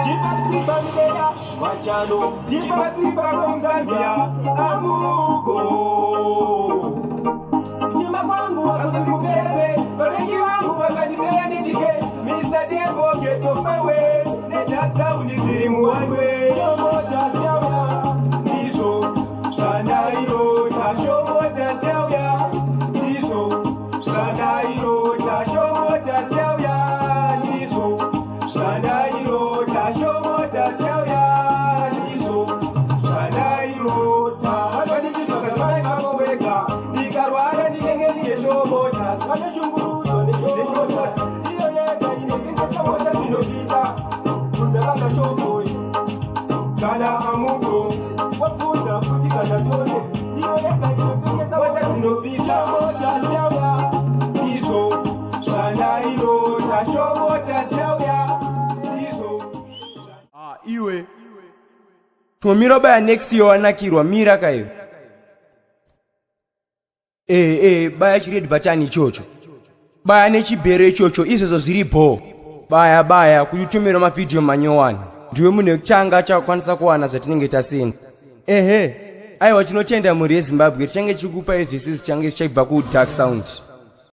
Jeepscreppeh mdeya wachano Jeepscreppeh komzambia amuko Jima kwangu wakusikupeze Wabengi wangu wakaniteya nijike Mr. Debo geto fewe Netatsa unizimu wanwe Chomota siawya Nisho Shanairo Tashomota siawya Nisho Shanairo Tashomota siawya Nisho Shanairo Tashomota siawya Nisho Shanairo Tashomota siawya Nikarwara nitenge niyeshomota Sameshunguruzo neshomota Siyo yega inetinga samota zinobisa Kunzabanga shoboy Kana amuko Wapuza futika natone Siyo yega inetinga samota zinobisa Mota siawya Nisho Shanairo Tashomota siawya Nisho Iwe Tumira baya next year wanakirwa mira kayo baya chiredi bachani chocho baya nechibhere chocho izozo ziripo baya kutumira mavideo manyowani ndiwe mune changa chakwanisa kuwana zvatinenge tasina aiwa chinotenda muri yeZimbabwe tichange chikupa izvisi change chichibva ku Dark Sound.